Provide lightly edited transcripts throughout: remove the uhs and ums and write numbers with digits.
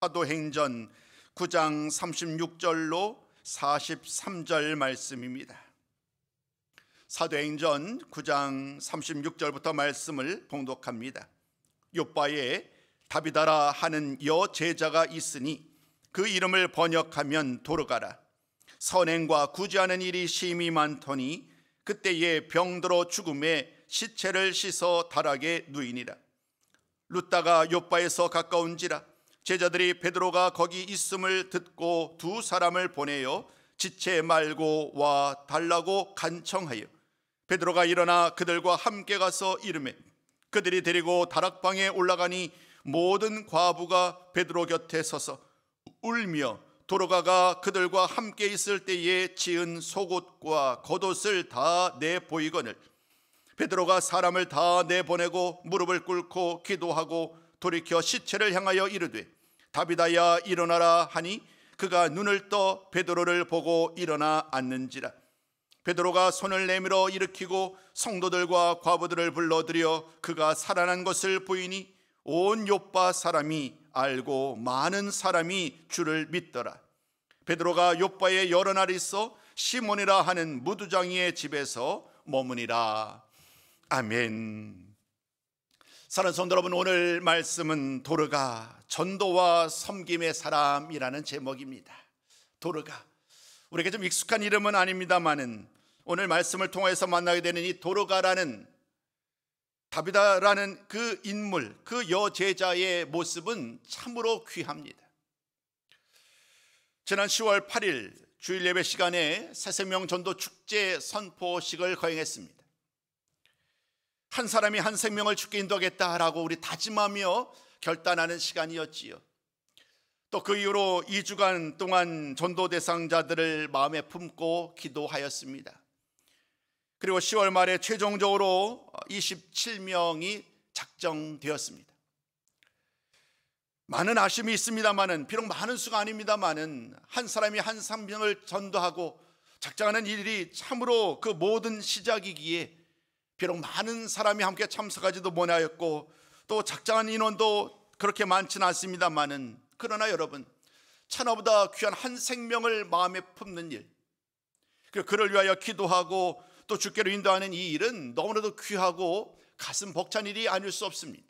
사도행전 9장 36절로 43절 말씀입니다. 사도행전 9장 36절부터 말씀을 봉독합니다. 요바에 다비다라 하는 여제자가 있으니 그 이름을 번역하면 도르가라. 선행과 구제하는 일이 심히 많더니 그때에 병들어 죽음에 시체를 씻어 다락에 누이니라. 룻다가 요바에서 가까운지라 제자들이 베드로가 거기 있음을 듣고 두 사람을 보내어 지체 말고 와 달라고 간청하여 베드로가 일어나 그들과 함께 가서 이르매 그들이 데리고 다락방에 올라가니 모든 과부가 베드로 곁에 서서 울며 도르가가 그들과 함께 있을 때에 지은 속옷과 겉옷을 다 내보이거늘 베드로가 사람을 다 내보내고 무릎을 꿇고 기도하고 돌이켜 시체를 향하여 이르되 다비다야 일어나라 하니 그가 눈을 떠 베드로를 보고 일어나 앉는지라. 베드로가 손을 내밀어 일으키고 성도들과 과부들을 불러들여 그가 살아난 것을 보이니 온 요빠 사람이 알고 많은 사람이 주를 믿더라. 베드로가 요빠에 여러 날 있어 시몬이라 하는 무두장이의 집에서 머무니라. 아멘. 사랑하는 성도 여러분, 오늘 말씀은 도르가 전도와 섬김의 사람이라는 제목입니다. 도르가, 우리에게 좀 익숙한 이름은 아닙니다만은 오늘 말씀을 통해서 만나게 되는 이 도르가라는 다비다라는 그 인물, 그 여제자의 모습은 참으로 귀합니다. 지난 10월 8일 주일 예배 시간에 새생명 전도 축제 선포식을 거행했습니다. 한 사람이 한 생명을 주께 인도하겠다라고 우리 다짐하며 결단하는 시간이었지요. 또 그 이후로 2주간 동안 전도 대상자들을 마음에 품고 기도하였습니다. 그리고 10월 말에 최종적으로 27명이 작정되었습니다. 많은 아쉬움이 있습니다만은, 비록 많은 수가 아닙니다만은 한 사람이 한 생명을 전도하고 작정하는 일이 참으로 그 모든 시작이기에 비록 많은 사람이 함께 참석하지도 못하였고 또 작정한 인원도 그렇게 많지는 않습니다만은, 그러나 여러분, 천하보다 귀한 한 생명을 마음에 품는 일, 그리고 그를 위하여 기도하고 또 주께로 인도하는 이 일은 너무나도 귀하고 가슴 벅찬 일이 아닐 수 없습니다.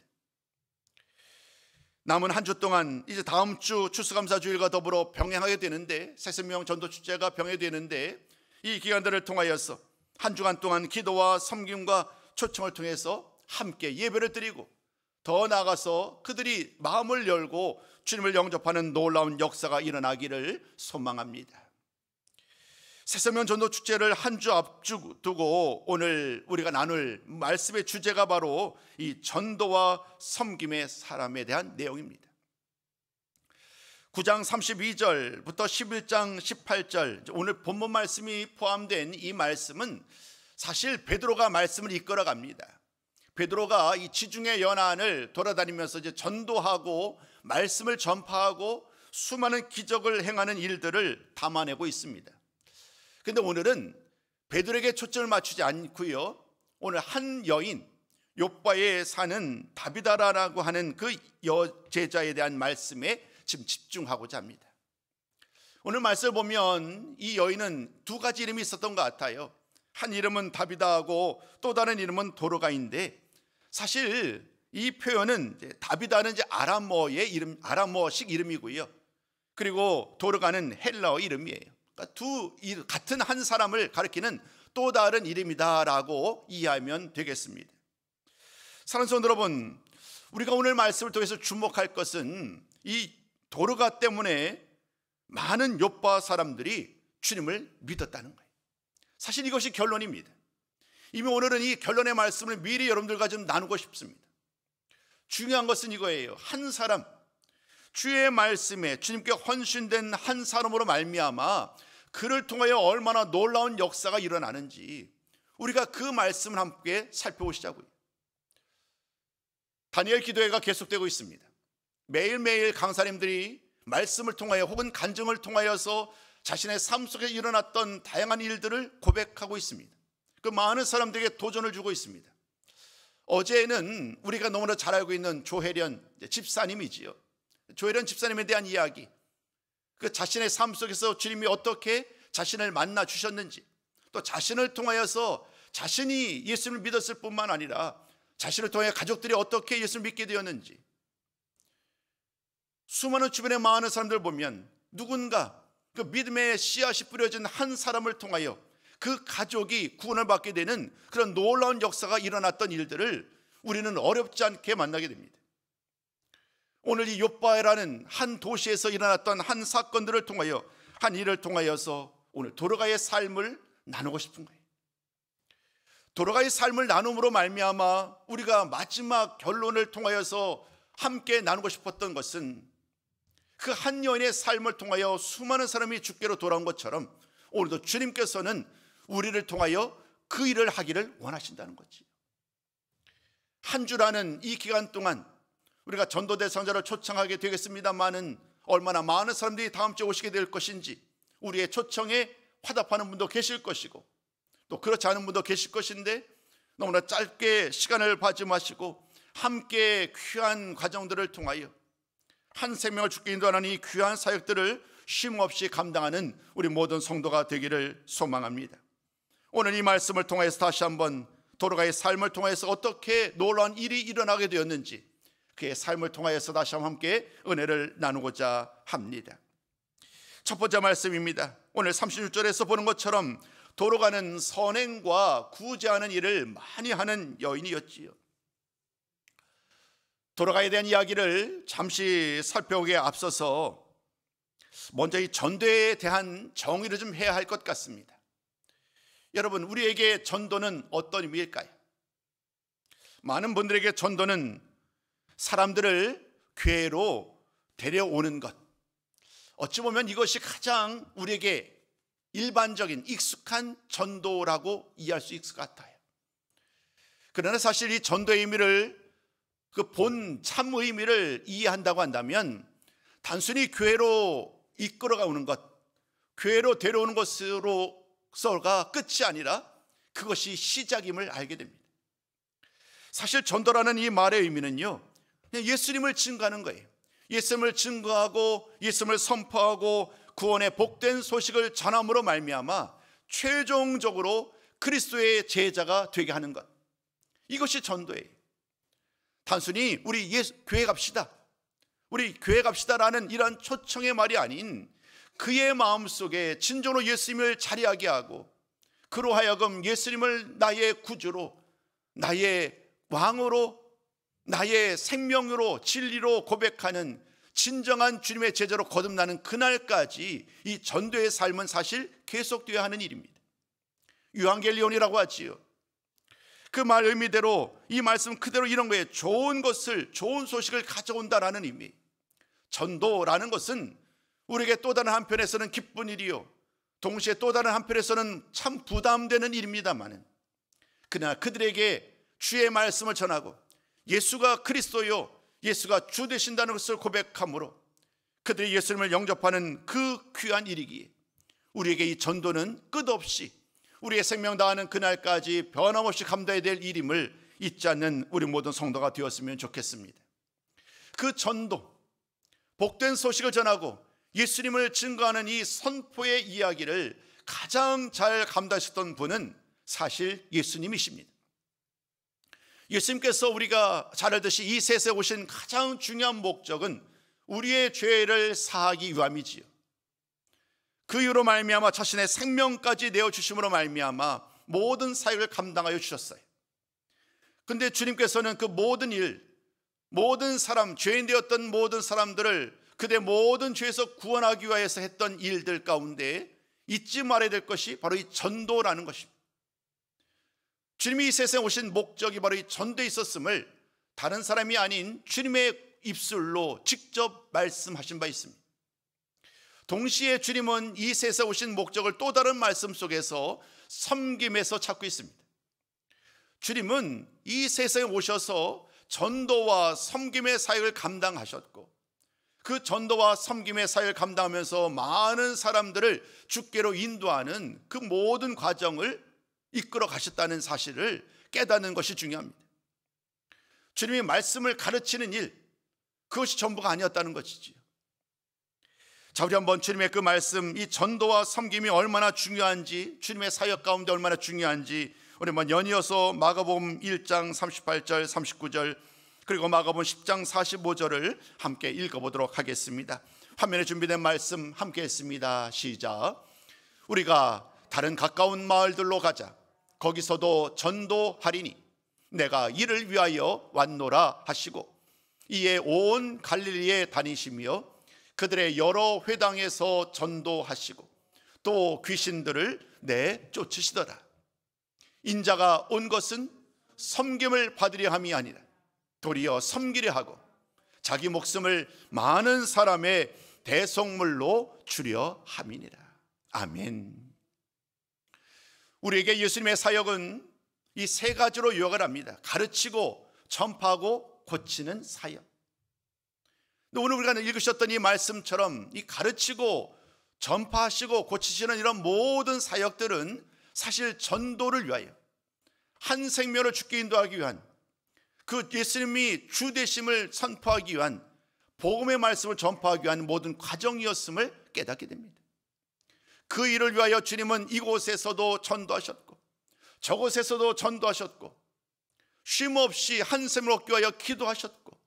남은 한 주 동안 이제 다음 주 추수감사주일과 더불어 병행하게 되는데, 새생명 전도축제가 병행되는데, 이 기간들을 통하여서 한 주간 동안 기도와 섬김과 초청을 통해서 함께 예배를 드리고 더 나아가서 그들이 마음을 열고 주님을 영접하는 놀라운 역사가 일어나기를 소망합니다. 새생명 전도축제를 한 주 앞두고 오늘 우리가 나눌 말씀의 주제가 바로 이 전도와 섬김의 사람에 대한 내용입니다. 9장 32절부터 11장 18절, 오늘 본문 말씀이 포함된 이 말씀은 사실 베드로가 말씀을 이끌어갑니다. 베드로가 이 지중해 연안을 돌아다니면서 이제 전도하고 말씀을 전파하고 수많은 기적을 행하는 일들을 담아내고 있습니다. 근데 오늘은 베드로에게 초점을 맞추지 않고요, 오늘 한 여인, 요바에 사는 다비다라고 하는 그 여제자에 대한 말씀에 지금 집중하고자 합니다. 오늘 말씀을 보면 이 여인은 두 가지 이름이 있었던 것 같아요. 한 이름은 다비다하고 또 다른 이름은 도르가인데, 사실 이 표현은 다비다는 이제 아람어의 이름, 아람어식 이름이고요, 그리고 도르가는 헬라어 이름이에요. 그러니까 같은 한 사람을 가리키는 또 다른 이름이다라고 이해하면 되겠습니다. 사랑하는 성도 여러분, 우리가 오늘 말씀을 통해서 주목할 것은 이 도르가 때문에 많은 요빠 사람들이 주님을 믿었다는 거예요. 사실 이것이 결론입니다. 이미 오늘은 이 결론의 말씀을 미리 여러분들과 좀 나누고 싶습니다. 중요한 것은 이거예요. 한 사람, 주의 말씀에 주님께 헌신된 한 사람으로 말미암아 그를 통하여 얼마나 놀라운 역사가 일어나는지 우리가 그 말씀을 함께 살펴보시자고요. 다니엘 기도회가 계속되고 있습니다. 매일매일 강사님들이 말씀을 통하여 혹은 간증을 통하여서 자신의 삶 속에 일어났던 다양한 일들을 고백하고 있습니다. 그 많은 사람들에게 도전을 주고 있습니다. 어제는 우리가 너무나 잘 알고 있는 조혜련 집사님이지요. 조혜련 집사님에 대한 이야기, 그 자신의 삶 속에서 주님이 어떻게 자신을 만나 주셨는지, 또 자신을 통하여서 자신이 예수를 믿었을 뿐만 아니라 자신을 통해 가족들이 어떻게 예수를 믿게 되었는지, 수많은 주변의 많은 사람들 보면 누군가 그 믿음의 씨앗이 뿌려진 한 사람을 통하여 그 가족이 구원을 받게 되는 그런 놀라운 역사가 일어났던 일들을 우리는 어렵지 않게 만나게 됩니다. 오늘 이 욥바라는 한 도시에서 일어났던 한 사건들을 통하여, 한 일을 통하여서 오늘 도르가의 삶을 나누고 싶은 거예요. 도르가의 삶을 나눔으로 말미암아 우리가 마지막 결론을 통하여서 함께 나누고 싶었던 것은, 그 한 여인의 삶을 통하여 수많은 사람이 주께로 돌아온 것처럼 오늘도 주님께서는 우리를 통하여 그 일을 하기를 원하신다는 거지. 한 주라는 이 기간 동안 우리가 전도 대상자를 초청하게 되겠습니다만은 얼마나 많은 사람들이 다음 주에 오시게 될 것인지, 우리의 초청에 화답하는 분도 계실 것이고 또 그렇지 않은 분도 계실 것인데, 너무나 짧게 시간을 봐지 마시고 함께 귀한 과정들을 통하여 한 생명을 주께 인도하는 이 귀한 사역들을 쉼없이 감당하는 우리 모든 성도가 되기를 소망합니다. 오늘 이 말씀을 통해서 다시 한번 도르가의 삶을 통해서 어떻게 놀라운 일이 일어나게 되었는지, 그의 삶을 통하여서 다시 한번 함께 은혜를 나누고자 합니다. 첫 번째 말씀입니다. 오늘 36절에서 보는 것처럼 도르가는 선행과 구제하는 일을 많이 하는 여인이었지요. 도르가에 대한 이야기를 잠시 살펴보기에 앞서서 먼저 이 전도에 대한 정의를 좀 해야 할 것 같습니다. 여러분, 우리에게 전도는 어떤 의미일까요? 많은 분들에게 전도는 사람들을 교회로 데려오는 것, 어찌 보면 이것이 가장 우리에게 일반적인 익숙한 전도라고 이해할 수 있을 것 같아요. 그러나 사실 이 전도의 의미를, 그 본 참 의미를 이해한다고 한다면 단순히 교회로 이끌어가는 것, 교회로 데려오는 것으로서가 끝이 아니라 그것이 시작임을 알게 됩니다. 사실 전도라는 이 말의 의미는요, 예수님을 증거하는 거예요. 예수님을 증거하고 예수님을 선포하고 구원의 복된 소식을 전함으로 말미암아 최종적으로 그리스도의 제자가 되게 하는 것, 이것이 전도예요. 단순히 우리 교회 갑시다, 우리 교회 갑시다라는 이런 초청의 말이 아닌, 그의 마음속에 진정으로 예수님을 자리하게 하고 그로 하여금 예수님을 나의 구주로, 나의 왕으로, 나의 생명으로, 진리로 고백하는 진정한 주님의 제자로 거듭나는 그날까지 이 전도의 삶은 사실 계속되어야 하는 일입니다. 유앙겔리온이라고 하지요. 그 말 의미대로 이 말씀 그대로 이런 거예요. 좋은 것을, 좋은 소식을 가져온다라는 의미. 전도라는 것은 우리에게 또 다른 한편에서는 기쁜 일이요, 동시에 또 다른 한편에서는 참 부담되는 일입니다만은, 그러나 그들에게 주의 말씀을 전하고 예수가 그리스도요, 예수가 주 되신다는 것을 고백함으로 그들이 예수님을 영접하는 그 귀한 일이기에 우리에게 이 전도는 끝없이 우리의 생명 다하는 그날까지 변함없이 감당해야 될 일임을 잊지 않는 우리 모든 성도가 되었으면 좋겠습니다. 그 전도, 복된 소식을 전하고 예수님을 증거하는 이 선포의 이야기를 가장 잘 감당하셨던 분은 사실 예수님이십니다. 예수님께서 우리가 잘 알듯이 이 세상에 오신 가장 중요한 목적은 우리의 죄를 사하기 위함이지요. 그 이유로 말미암아 자신의 생명까지 내어주심으로 말미암아 모든 사역을 감당하여 주셨어요. 근데 주님께서는 그 모든 일, 모든 사람, 죄인 되었던 모든 사람들을 그들의 모든 죄에서 구원하기 위해서 했던 일들 가운데 잊지 말아야 될 것이 바로 이 전도라는 것입니다. 주님이 이 세상에 오신 목적이 바로 이 전도에 있었음을 다른 사람이 아닌 주님의 입술로 직접 말씀하신 바 있습니다. 동시에 주님은 이 세상에 오신 목적을 또 다른 말씀 속에서 섬김에서 찾고 있습니다. 주님은 이 세상에 오셔서 전도와 섬김의 사역을 감당하셨고, 그 전도와 섬김의 사역을 감당하면서 많은 사람들을 주께로 인도하는 그 모든 과정을 이끌어 가셨다는 사실을 깨닫는 것이 중요합니다. 주님이 말씀을 가르치는 일, 그것이 전부가 아니었다는 것이지요. 자, 우리 한번 주님의 그 말씀, 이 전도와 섬김이 얼마나 중요한지, 주님의 사역 가운데 얼마나 중요한지 우리 한번 연이어서 마가복음 1장 38절 39절 그리고 마가복음 10장 45절을 함께 읽어보도록 하겠습니다. 화면에 준비된 말씀 함께 했습니다. 시작. 우리가 다른 가까운 마을들로 가자. 거기서도 전도하리니 내가 이를 위하여 왔노라 하시고 이에 온 갈릴리에 다니시며 그들의 여러 회당에서 전도하시고 또 귀신들을 내쫓으시더라. 인자가 온 것은 섬김을 받으려 함이 아니라 도리어 섬기려 하고 자기 목숨을 많은 사람의 대속물로 주려 함이니라. 아멘. 우리에게 예수님의 사역은 이 세 가지로 요약을 합니다. 가르치고 전파하고 고치는 사역. 오늘 우리가 읽으셨던 이 말씀처럼 이 가르치고 전파하시고 고치시는 이런 모든 사역들은 사실 전도를 위하여 한 생명을 죽게 인도하기 위한 그 예수님이 주 되심을 선포하기 위한 복음의 말씀을 전파하기 위한 모든 과정이었음을 깨닫게 됩니다. 그 일을 위하여 주님은 이곳에서도 전도하셨고 저곳에서도 전도하셨고 쉼없이 한 샘을 얻기 위하여 기도하셨고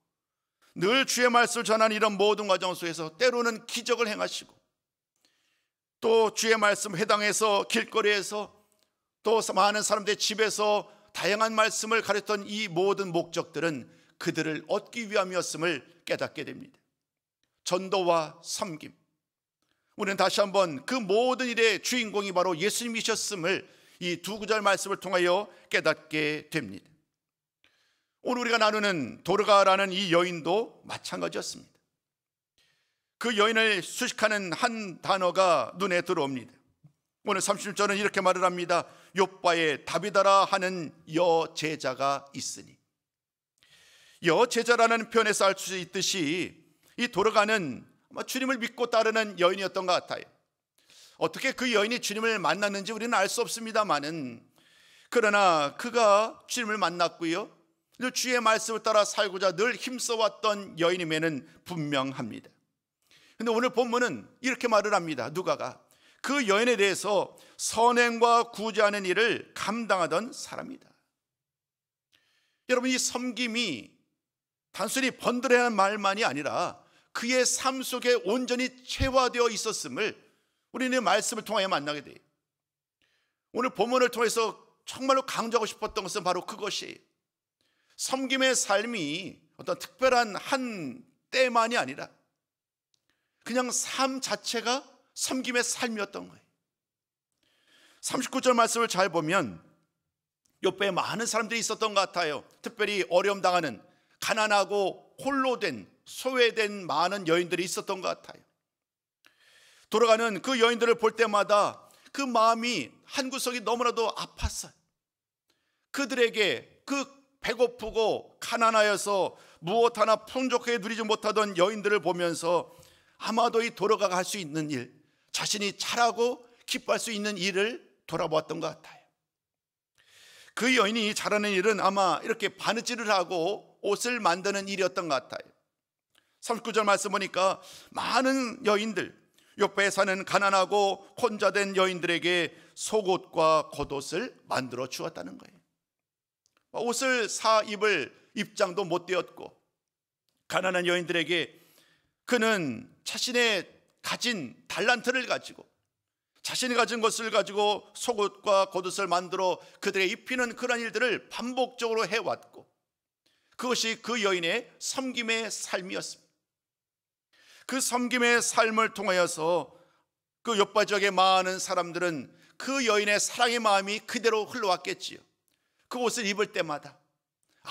늘 주의 말씀을 전하는 이런 모든 과정 속에서 때로는 기적을 행하시고 또 주의 말씀 회당에서 길거리에서 또 많은 사람들의 집에서 다양한 말씀을 가르쳤던 이 모든 목적들은 그들을 얻기 위함이었음을 깨닫게 됩니다. 전도와 섬김, 우리는 다시 한번 그 모든 일의 주인공이 바로 예수님이셨음을 이 두 구절 말씀을 통하여 깨닫게 됩니다. 오늘 우리가 나누는 도르가라는 이 여인도 마찬가지였습니다. 그 여인을 수식하는 한 단어가 눈에 들어옵니다. 오늘 30절은 이렇게 말을 합니다. 욥바에 다비다라 하는 여제자가 있으니. 여제자라는 표현에서 알 수 있듯이 이 도르가는 주님을 믿고 따르는 여인이었던 것 같아요. 어떻게 그 여인이 주님을 만났는지 우리는 알 수 없습니다만은, 그러나 그가 주님을 만났고요, 늘 주의 말씀을 따라 살고자 늘 힘써왔던 여인임에는 분명합니다. 그런데 오늘 본문은 이렇게 말을 합니다. 누가가 그 여인에 대해서 선행과 구제하는 일을 감당하던 사람이다. 여러분, 이 섬김이 단순히 번들어야 하는 말만이 아니라 그의 삶 속에 온전히 체화되어 있었음을 우리는 말씀을 통하여 만나게 돼요. 오늘 본문을 통해서 정말로 강조하고 싶었던 것은 바로 그것이에요. 섬김의 삶이 어떤 특별한 한 때만이 아니라 그냥 삶 자체가 섬김의 삶이었던 거예요. 39절 말씀을 잘 보면 욥배에 많은 사람들이 있었던 것 같아요. 특별히 어려움 당하는, 가난하고 홀로 된, 소외된 많은 여인들이 있었던 것 같아요. 돌아가는 그 여인들을 볼 때마다 그 마음이 한 구석이 너무나도 아팠어요. 그들에게 그 배고프고 가난하여서 무엇 하나 풍족하게 누리지 못하던 여인들을 보면서 아마도 이 도르가가 할 수 있는 일, 자신이 잘하고 기뻐할 수 있는 일을 돌아보았던 것 같아요. 그 여인이 잘하는 일은 아마 이렇게 바느질을 하고 옷을 만드는 일이었던 것 같아요. 39절 말씀 보니까 많은 여인들, 욥배에 사는 가난하고 혼자 된 여인들에게 속옷과 겉옷을 만들어 주었다는 거예요. 옷을 사 입을 입장도 못 되었고, 가난한 여인들에게 그는 자신의 가진 달란트를 가지고, 자신이 가진 것을 가지고 속옷과 겉옷을 만들어 그들에게 입히는 그런 일들을 반복적으로 해왔고, 그것이 그 여인의 섬김의 삶이었습니다. 그 섬김의 삶을 통하여서 그 욥바 지역의 많은 사람들은 그 여인의 사랑의 마음이 그대로 흘러왔겠지요. 그 옷을 입을 때마다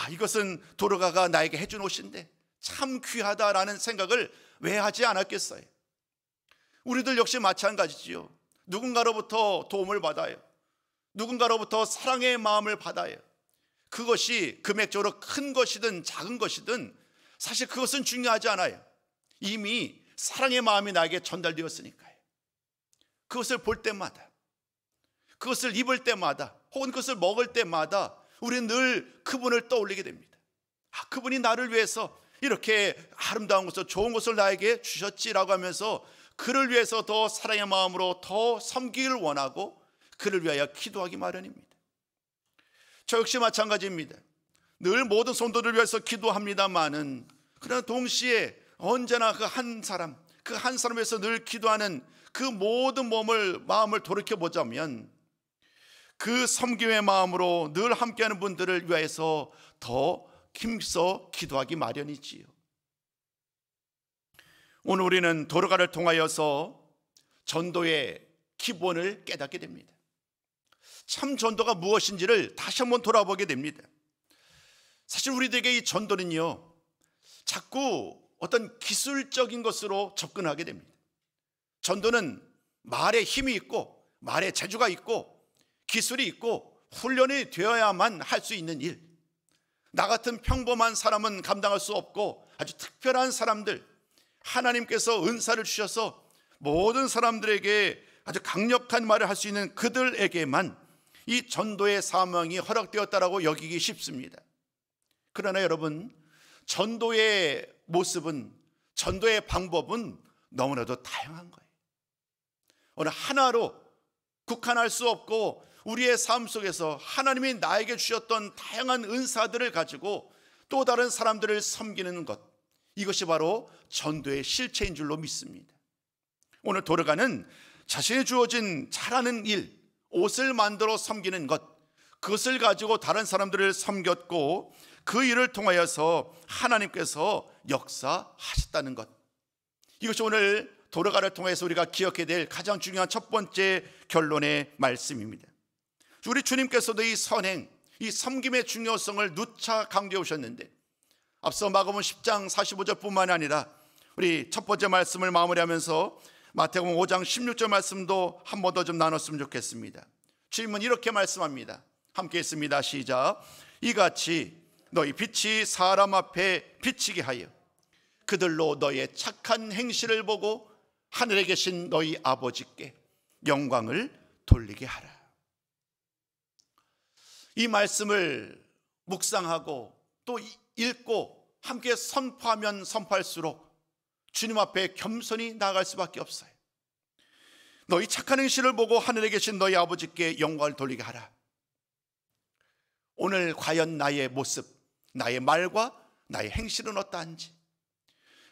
이것은 도르가가 나에게 해준 옷인데 참 귀하다라는 생각을 왜 하지 않았겠어요? 우리들 역시 마찬가지지요. 누군가로부터 도움을 받아요. 누군가로부터 사랑의 마음을 받아요. 그것이 금액적으로 큰 것이든 작은 것이든 사실 그것은 중요하지 않아요. 이미 사랑의 마음이 나에게 전달되었으니까요. 그것을 볼 때마다, 그것을 입을 때마다, 혹은 그것을 먹을 때마다 우리는 늘 그분을 떠올리게 됩니다. 그분이 나를 위해서 이렇게 아름다운 것을, 좋은 것을 나에게 주셨지라고 하면서 그를 위해서 더 사랑의 마음으로 더 섬기기를 원하고 그를 위하여 기도하기 마련입니다. 저 역시 마찬가지입니다. 늘 모든 성도들을 위해서 기도합니다마는, 그러나 동시에 언제나 그 한 사람, 그 한 사람을 위해서 늘 기도하는 그 모든 마음을 돌이켜보자면 그 섬김의 마음으로 늘 함께하는 분들을 위해서 더 힘써 기도하기 마련이지요. 오늘 우리는 도르가를 통하여서 전도의 기본을 깨닫게 됩니다. 참 전도가 무엇인지를 다시 한번 돌아보게 됩니다. 사실 우리들에게 이 전도는요, 자꾸 어떤 기술적인 것으로 접근하게 됩니다. 전도는 말에 힘이 있고 말에 재주가 있고 기술이 있고 훈련이 되어야만 할 수 있는 일, 나 같은 평범한 사람은 감당할 수 없고 아주 특별한 사람들, 하나님께서 은사를 주셔서 모든 사람들에게 아주 강력한 말을 할 수 있는 그들에게만 이 전도의 사명이 허락되었다라고 여기기 쉽습니다. 그러나 여러분, 전도의 모습은, 전도의 방법은 너무나도 다양한 거예요. 어느 하나로 국한할 수 없고 우리의 삶 속에서 하나님이 나에게 주셨던 다양한 은사들을 가지고 또 다른 사람들을 섬기는 것, 이것이 바로 전도의 실체인 줄로 믿습니다. 오늘 도르가는 자신이 주어진 잘하는 일, 옷을 만들어 섬기는 것, 그것을 가지고 다른 사람들을 섬겼고 그 일을 통하여서 하나님께서 역사하셨다는 것, 이것이 오늘 도르가를 통해서 우리가 기억해야 될 가장 중요한 첫 번째 결론의 말씀입니다. 우리 주님께서도 이 선행, 이 섬김의 중요성을 누차 강조해 오셨는데, 앞서 마가복음 10장 45절뿐만 아니라 우리 첫 번째 말씀을 마무리하면서 마태복음 5장 16절 말씀도 한 번 더 좀 나눴으면 좋겠습니다. 주님은 이렇게 말씀합니다. 함께 했습니다. 시작. 이같이 너희 빛이 사람 앞에 비치게 하여 그들로 너의 착한 행실을 보고 하늘에 계신 너희 아버지께 영광을 돌리게 하라. 이 말씀을 묵상하고 또 읽고 함께 선포하면 선포할수록 주님 앞에 겸손히 나아갈 수밖에 없어요. 너희 착한 행실을 보고 하늘에 계신 너희 아버지께 영광을 돌리게 하라. 오늘 과연 나의 모습, 나의 말과 나의 행실은 어떠한지,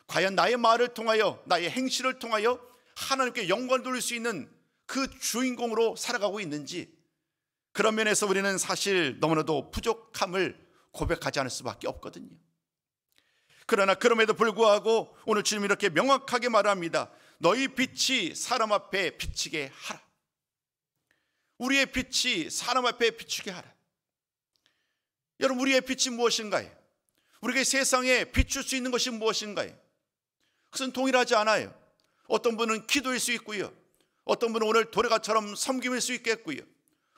과연 나의 말을 통하여, 나의 행실을 통하여 하나님께 영광을 돌릴 수 있는 그 주인공으로 살아가고 있는지, 그런 면에서 우리는 사실 너무나도 부족함을 고백하지 않을 수밖에 없거든요. 그러나 그럼에도 불구하고 오늘 주님이 이렇게 명확하게 말합니다. 너희 빛이 사람 앞에 비치게 하라. 우리의 빛이 사람 앞에 비추게 하라. 여러분, 우리의 빛이 무엇인가요? 우리가 세상에 비출 수 있는 것이 무엇인가요? 그것은 동일하지 않아요. 어떤 분은 기도일 수 있고요, 어떤 분은 오늘 도레가처럼 섬김일 수 있겠고요,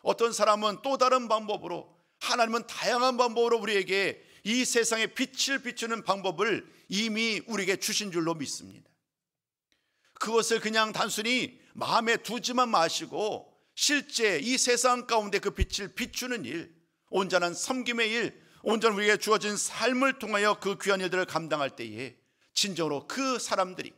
어떤 사람은 또 다른 방법으로, 하나님은 다양한 방법으로 우리에게 이 세상에 빛을 비추는 방법을 이미 우리에게 주신 줄로 믿습니다. 그것을 그냥 단순히 마음에 두지만 마시고 실제 이 세상 가운데 그 빛을 비추는 일, 온전한 섬김의 일, 온전히 우리에게 주어진 삶을 통하여 그 귀한 일들을 감당할 때에 진정으로 그 사람들이,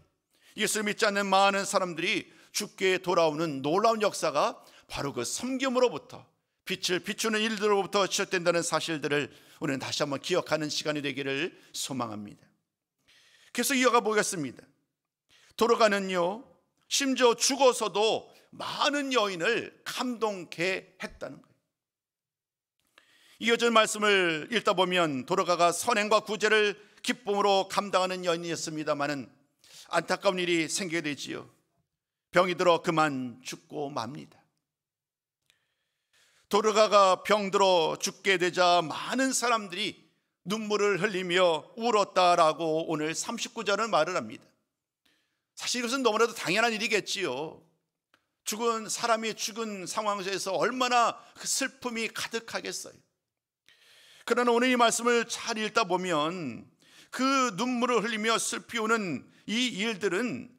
예수를 믿지 않는 많은 사람들이 주께 돌아오는 놀라운 역사가 바로 그 섬김으로부터, 빛을 비추는 일들로부터 시작된다는 사실들을 우리는 다시 한번 기억하는 시간이 되기를 소망합니다. 그래서 이어가 보겠습니다. 도르가는요, 심지어 죽어서도 많은 여인을 감동케 했다는 거예요. 이어진 말씀을 읽다 보면 도르가가 선행과 구제를 기쁨으로 감당하는 여인이었습니다마는 안타까운 일이 생기게 되지요. 병이 들어 그만 죽고 맙니다. 도르가가 병들어 죽게 되자 많은 사람들이 눈물을 흘리며 울었다라고 오늘 39절은 말을 합니다. 사실 이것은 너무나도 당연한 일이겠지요. 죽은 사람이 죽은 상황에서 얼마나 그 슬픔이 가득하겠어요. 그러나 오늘 이 말씀을 잘 읽다 보면 그 눈물을 흘리며 슬피 우는 이 일들은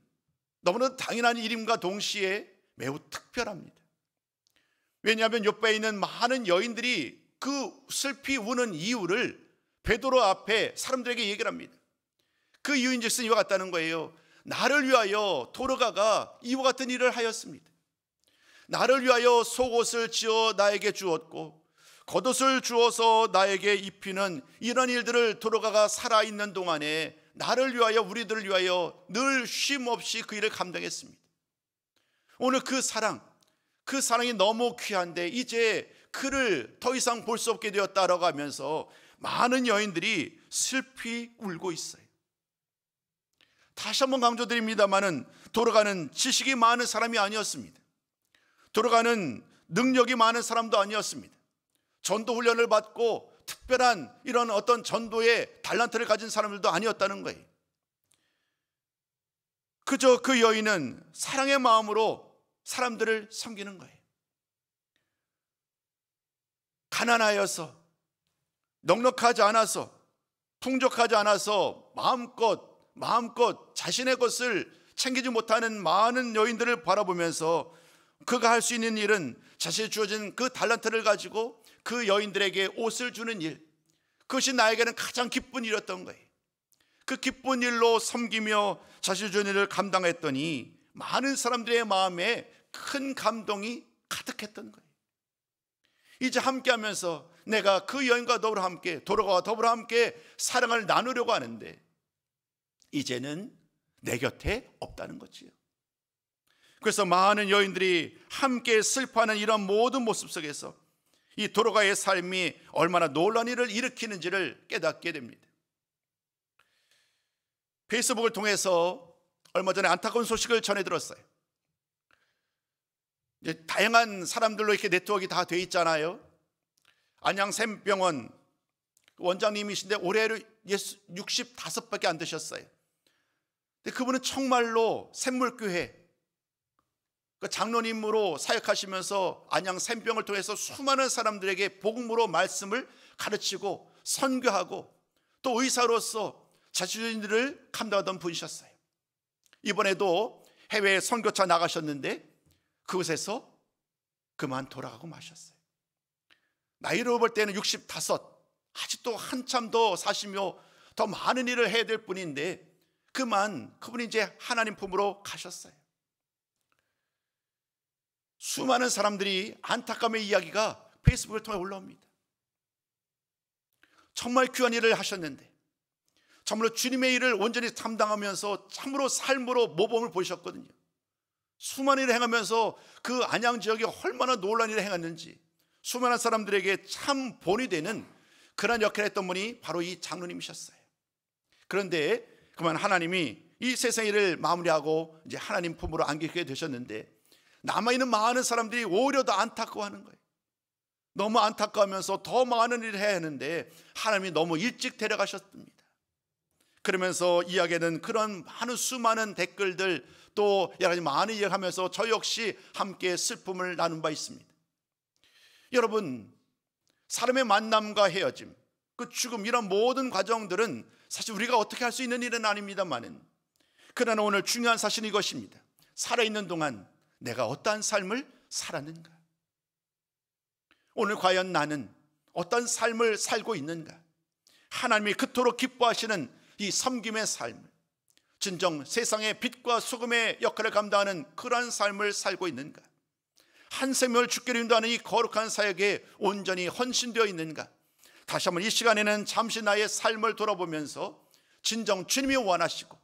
너무나 당연한 일임과 동시에 매우 특별합니다. 왜냐하면 요바에 있는 많은 여인들이 그 슬피 우는 이유를 베드로 앞에 사람들에게 얘기를 합니다. 그 이유인즉슨 이와 같다는 거예요. 나를 위하여 도르가가 이와 같은 일을 하였습니다. 나를 위하여 속옷을 지어 나에게 주었고 겉옷을 주어서 나에게 입히는 이런 일들을 도르가가 살아있는 동안에 나를 위하여, 우리들을 위하여 늘 쉼없이 그 일을 감당했습니다. 오늘 그 사랑이 너무 귀한데 이제 그를 더 이상 볼 수 없게 되었다라고 하면서 많은 여인들이 슬피 울고 있어요. 다시 한번 강조드립니다마는 도르가는 지식이 많은 사람이 아니었습니다. 도르가는 능력이 많은 사람도 아니었습니다. 전도 훈련을 받고 특별한 이런 어떤 전도의 달란트를 가진 사람들도 아니었다는 거예요. 그저 그 여인은 사랑의 마음으로 사람들을 섬기는 거예요. 가난하여서, 넉넉하지 않아서, 풍족하지 않아서 마음껏 자신의 것을 챙기지 못하는 많은 여인들을 바라보면서 그가 할 수 있는 일은 자신이 주어진 그 달란트를 가지고 그 여인들에게 옷을 주는 일, 그것이 나에게는 가장 기쁜 일이었던 거예요. 그 기쁜 일로 섬기며 자신이 주어진 일을 감당했더니 많은 사람들의 마음에 큰 감동이 가득했던 거예요. 이제 함께하면서 내가 그 여인과 더불어 함께, 도르가와 더불어 함께 사랑을 나누려고 하는데 이제는 내 곁에 없다는 거지요. 그래서 많은 여인들이 함께 슬퍼하는 이런 모든 모습 속에서 이 도르가의 삶이 얼마나 놀라운 일을 일으키는지를 깨닫게 됩니다. 페이스북을 통해서 얼마 전에 안타까운 소식을 전해 들었어요. 이제 다양한 사람들로 이렇게 네트워크가 다 돼 있잖아요. 안양 샘병원 원장님이신데 올해로 65밖에 안 되셨어요. 근데 그분은 정말로 샘물교회 그 장로님으로 사역하시면서 안양 샘병을 통해서 수많은 사람들에게 복음으로 말씀을 가르치고 선교하고 또 의사로서 자신들을 감당하던 분이셨어요. 이번에도 해외 선교차 나가셨는데 그곳에서 그만 돌아가고 마셨어요. 나이로 볼 때는 65, 아직도 한참 더 사시며 더 많은 일을 해야 될 분인데 그분이 이제 하나님 품으로 가셨어요. 수많은 사람들이 안타까움의 이야기가 페이스북을 통해 올라옵니다. 정말 귀한 일을 하셨는데 참으로 주님의 일을 온전히 담당하면서 참으로 삶으로 모범을 보이셨거든요. 수많은 일을 행하면서 그 안양 지역에 얼마나 놀라운 일을 행했는지 수많은 사람들에게 참 본이 되는 그런 역할을 했던 분이 바로 이 장로님이셨어요. 그런데 그만 하나님이 이 세상 일을 마무리하고 이제 하나님 품으로 안기게 되셨는데 남아있는 많은 사람들이 오히려 더 안타까워하는 거예요. 너무 안타까워하면서 더 많은 일을 해야 하는데 하나님이 너무 일찍 데려가셨습니다. 그러면서 이야기하는 그런 수많은 댓글들 또 여러 가지 많은 이야기하면서 저 역시 함께 슬픔을 나눈 바 있습니다. 여러분, 사람의 만남과 헤어짐, 그 죽음 이런 모든 과정들은 사실 우리가 어떻게 할 수 있는 일은 아닙니다만은 그러나 오늘 중요한 사실은 이것입니다. 살아있는 동안 내가 어떠한 삶을 살았는가? 오늘 과연 나는 어떤 삶을 살고 있는가? 하나님이 그토록 기뻐하시는 이 섬김의 삶을 진정 세상의 빛과 소금의 역할을 감당하는 그러한 삶을 살고 있는가? 한 생명을 죽기로 인도하는 이 거룩한 사역에 온전히 헌신되어 있는가? 다시 한번 이 시간에는 잠시 나의 삶을 돌아보면서 진정 주님이 원하시고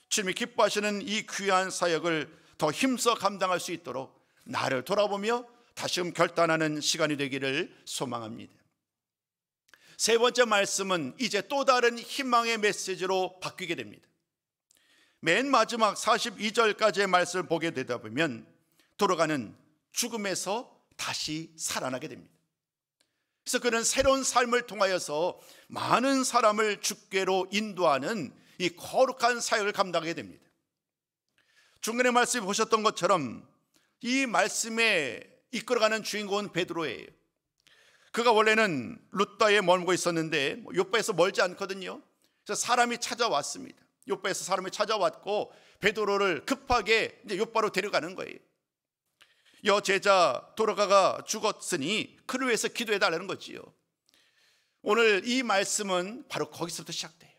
주님이 기뻐하시는 이 귀한 사역을 더 힘써 감당할 수 있도록 나를 돌아보며 다시금 결단하는 시간이 되기를 소망합니다. 세 번째 말씀은 이제 또 다른 희망의 메시지로 바뀌게 됩니다. 맨 마지막 42절까지의 말씀을 보게 되다 보면 도르가는 죽음에서 다시 살아나게 됩니다. 그래서 그는 새로운 삶을 통하여서 많은 사람을 주께로 인도하는 이 거룩한 사역을 감당하게 됩니다. 중간에 말씀 보셨던 것처럼 이 말씀에 이끌어가는 주인공은 베드로예요. 그가 원래는 룻다에 머물고 있었는데 요바에서 멀지 않거든요. 그래서 사람이 찾아왔습니다. 요바에서 사람이 찾아왔고 베드로를 급하게 이제 요바로 데려가는 거예요. 여제자 도르가가 죽었으니 그를 위해서 기도해 달라는 거지요. 오늘 이 말씀은 바로 거기서부터 시작돼요.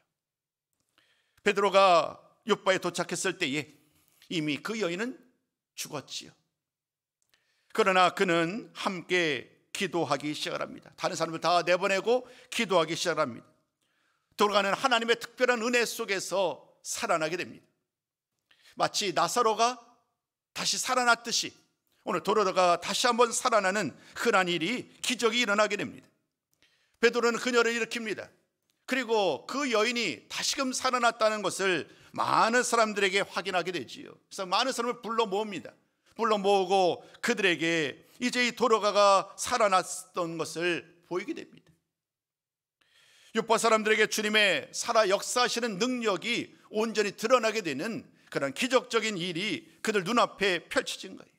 베드로가 요바에 도착했을 때에 이미 그 여인은 죽었지요. 그러나 그는 함께 기도하기 시작을 합니다. 다른 사람을 다 내보내고 기도하기 시작을 합니다. 돌아가는 하나님의 특별한 은혜 속에서 살아나게 됩니다. 마치 나사로가 다시 살아났듯이 오늘 도로가 다시 한번 살아나는 흔한 일이, 기적이 일어나게 됩니다. 베드로는 그녀를 일으킵니다. 그리고 그 여인이 다시금 살아났다는 것을 많은 사람들에게 확인하게 되지요. 그래서 많은 사람을 불러 모읍니다. 불러 모으고 그들에게 이제 이 도로가가 살아났던 것을 보이게 됩니다. 요파 사람들에게 주님의 살아 역사하시는 능력이 온전히 드러나게 되는 그런 기적적인 일이 그들 눈앞에 펼쳐진 거예요.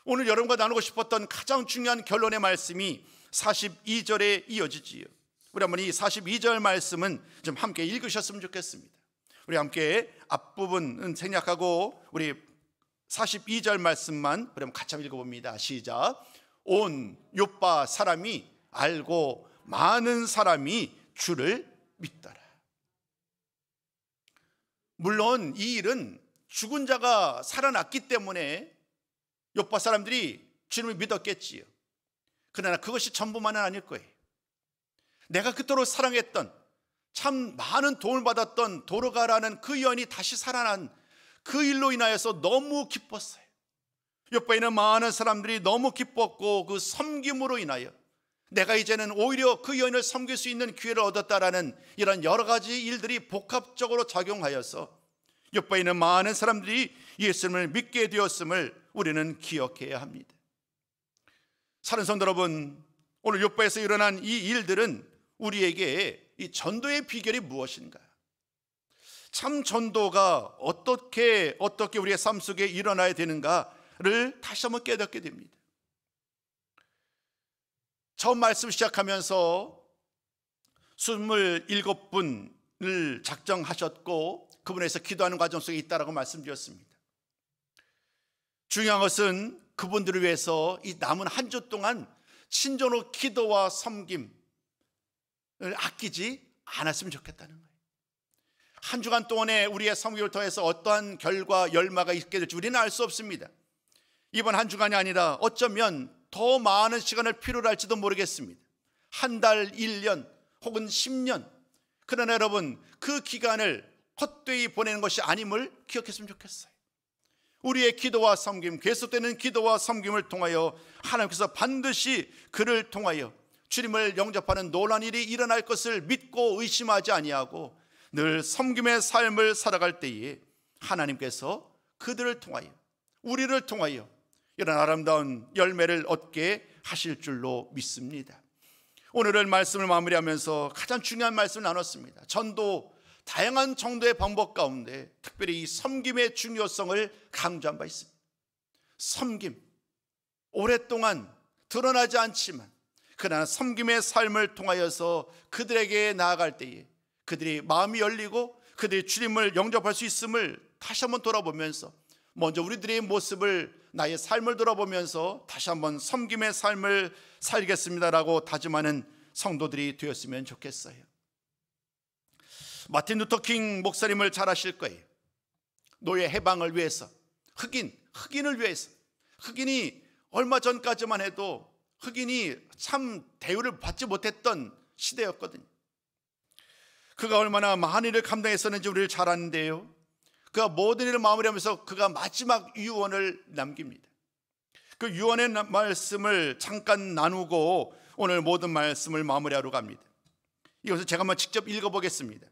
오늘 여러분과 나누고 싶었던 가장 중요한 결론의 말씀이 42절에 이어지지요. 우리 한번 이 42절 말씀은 좀 함께 읽으셨으면 좋겠습니다. 우리 함께 앞부분은 생략하고 우리 42절 말씀만 우리 한번 같이 한번 읽어봅니다. 시작. 온 요빠 사람이 알고 많은 사람이 주를 믿더라. 물론 이 일은 죽은 자가 살아났기 때문에 요빠 사람들이 주님을 믿었겠지요. 그러나 그것이 전부만은 아닐 거예요. 내가 그토록 사랑했던, 참 많은 도움을 받았던 도로가라는 그 여인이 다시 살아난 그 일로 인하여서 너무 기뻤어요. 요바에 있는 많은 사람들이 너무 기뻤고 그 섬김으로 인하여 내가 이제는 오히려 그 여인을 섬길 수 있는 기회를 얻었다라는 이런 여러 가지 일들이 복합적으로 작용하여서 요바에 있는 많은 사람들이 예수님을 믿게 되었음을 우리는 기억해야 합니다. 사랑하는 성도 여러분, 오늘 요바에서 일어난 이 일들은 우리에게 이 전도의 비결이 무엇인가? 참 전도가 어떻게 우리의 삶 속에 일어나야 되는가를 다시 한번 깨닫게 됩니다. 처음 말씀 시작하면서 27분을 작정하셨고 그분에서 기도하는 과정 속에 있다라고 말씀드렸습니다. 중요한 것은 그분들을 위해서 이 남은 한 주 동안 친전로 기도와 섬김을 아끼지 않았으면 좋겠다는 거예요. 한 주간 동안에 우리의 섬김을 통해서 어떠한 결과, 열마가 있게 될지 우리는 알 수 없습니다. 이번 한 주간이 아니라 어쩌면 더 많은 시간을 필요로 할지도 모르겠습니다. 한 달, 1년 혹은 10년. 그러나 여러분, 그 기간을 헛되이 보내는 것이 아님을 기억했으면 좋겠어요. 우리의 기도와 섬김, 계속되는 기도와 섬김을 통하여 하나님께서 반드시 그를 통하여 주님을 영접하는 놀라운 일이 일어날 것을 믿고 의심하지 아니하고 늘 섬김의 삶을 살아갈 때에 하나님께서 그들을 통하여, 우리를 통하여 이런 아름다운 열매를 얻게 하실 줄로 믿습니다. 오늘의 말씀을 마무리하면서 가장 중요한 말씀을 나눴습니다. 전도, 다양한 정도의 방법 가운데 특별히 이 섬김의 중요성을 강조한 바 있습니다. 섬김, 오랫동안 드러나지 않지만 그러나 섬김의 삶을 통하여서 그들에게 나아갈 때에 그들이 마음이 열리고 그들이 주님을 영접할 수 있음을 다시 한번 돌아보면서 먼저 우리들의 모습을, 나의 삶을 돌아보면서 다시 한번 섬김의 삶을 살겠습니다라고 다짐하는 성도들이 되었으면 좋겠어요. 마틴 루터 킹 목사님을 잘 아실 거예요. 노예 해방을 위해서, 흑인을 위해서, 흑인이 얼마 전까지만 해도 흑인이 참 대우를 받지 못했던 시대였거든요. 그가 얼마나 많은 일을 감당했었는지 우리를 잘 아는데요, 그가 모든 일을 마무리하면서 그가 마지막 유언을 남깁니다. 그 유언의 말씀을 잠깐 나누고 오늘 모든 말씀을 마무리하러 갑니다. 이것을 제가 한번 직접 읽어보겠습니다.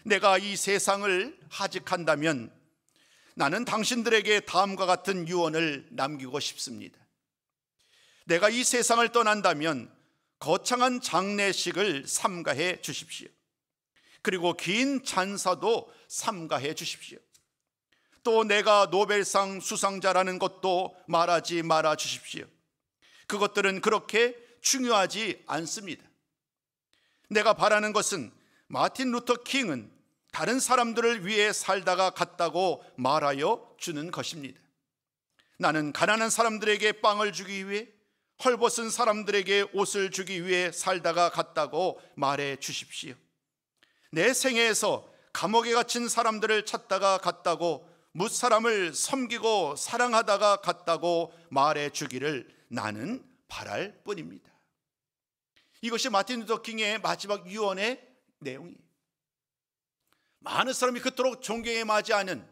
내가 이 세상을 하직한다면 나는 당신들에게 다음과 같은 유언을 남기고 싶습니다. 내가 이 세상을 떠난다면 거창한 장례식을 삼가해 주십시오. 그리고 긴 찬사도 삼가해 주십시오. 또 내가 노벨상 수상자라는 것도 말하지 말아 주십시오. 그것들은 그렇게 중요하지 않습니다. 내가 바라는 것은 마틴 루터 킹은 다른 사람들을 위해 살다가 갔다고 말하여 주는 것입니다. 나는 가난한 사람들에게 빵을 주기 위해, 헐벗은 사람들에게 옷을 주기 위해 살다가 갔다고 말해 주십시오. 내 생애에서 감옥에 갇힌 사람들을 찾다가 갔다고, 무사람을 섬기고 사랑하다가 갔다고 말해 주기를 나는 바랄 뿐입니다. 이것이 마틴 루터 킹의 마지막 유언의 내용이에요. 많은 사람이 그토록 존경에 맞이하는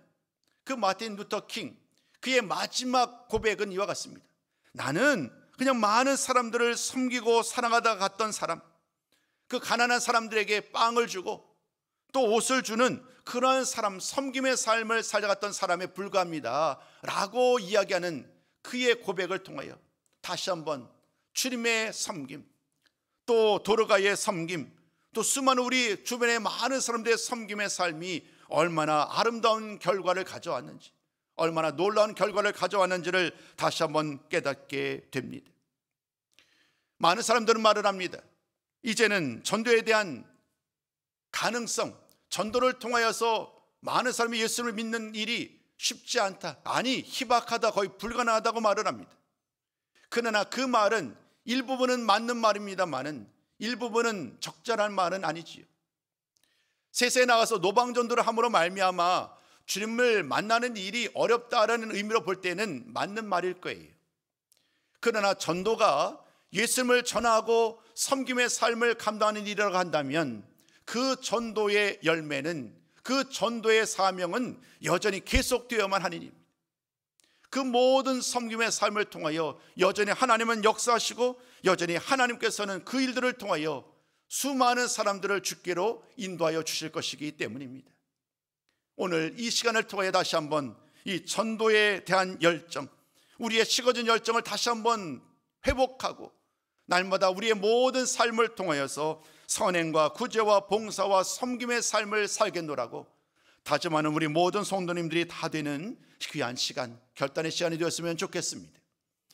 그 마틴 루터 킹, 그의 마지막 고백은 이와 같습니다. 나는 그냥 많은 사람들을 섬기고 사랑하다가 갔던 사람, 그 가난한 사람들에게 빵을 주고 또 옷을 주는 그러한 사람, 섬김의 삶을 살아갔던 사람에 불과합니다 라고 이야기하는 그의 고백을 통하여 다시 한번 주님의 섬김, 또 도르가의 섬김, 또 수많은 우리 주변의 많은 사람들의 섬김의 삶이 얼마나 아름다운 결과를 가져왔는지, 얼마나 놀라운 결과를 가져왔는지를 다시 한번 깨닫게 됩니다. 많은 사람들은 말을 합니다. 이제는 전도에 대한 가능성, 전도를 통하여서 많은 사람이 예수를 믿는 일이 쉽지 않다, 아니 희박하다, 거의 불가능하다고 말을 합니다. 그러나 그 말은 일부분은 맞는 말입니다만은 일부분은 적절한 말은 아니지요. 세상에 나가서 노방전도를 함으로 말미암아 주님을 만나는 일이 어렵다라는 의미로 볼 때는 맞는 말일 거예요. 그러나 전도가 예수님을 전하고 섬김의 삶을 감당하는 일이라고 한다면 그 전도의 열매는, 그 전도의 사명은 여전히 계속되어야만 하는 일입니다. 그 모든 섬김의 삶을 통하여 여전히 하나님은 역사하시고 여전히 하나님께서는 그 일들을 통하여 수많은 사람들을 주께로 인도하여 주실 것이기 때문입니다. 오늘 이 시간을 통하여 다시 한번 이 전도에 대한 열정, 우리의 식어진 열정을 다시 한번 회복하고 날마다 우리의 모든 삶을 통하여서 선행과 구제와 봉사와 섬김의 삶을 살겠노라고 다짐하는 우리 모든 성도님들이 다 되는 귀한 시간, 결단의 시간이 되었으면 좋겠습니다.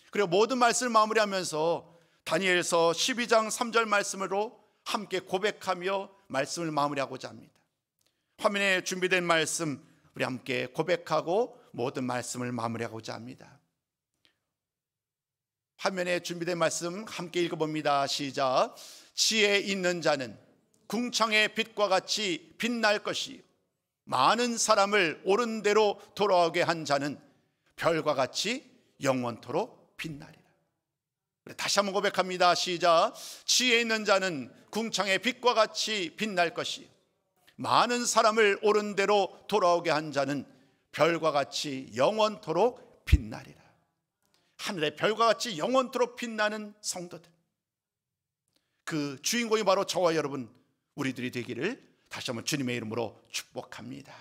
그리고 모든 말씀을 마무리하면서 다니엘서 12장 3절 말씀으로 함께 고백하며 말씀을 마무리하고자 합니다. 화면에 준비된 말씀 우리 함께 고백하고 모든 말씀을 마무리하고자 합니다. 화면에 준비된 말씀 함께 읽어봅니다. 시작. 지혜 있는 자는 궁창의 빛과 같이 빛날 것이요, 많은 사람을 옳은 대로 돌아오게 한 자는 별과 같이 영원토록 빛나리라. 다시 한번 고백합니다. 시작. 지혜 있는 자는 궁창의 빛과 같이 빛날 것이요, 많은 사람을 옳은 대로 돌아오게 한 자는 별과 같이 영원토록 빛나리라. 하늘의 별과 같이 영원토록 빛나는 성도들, 그 주인공이 바로 저와 여러분, 우리들이 되기를 다시 한번 주님의 이름으로 축복합니다.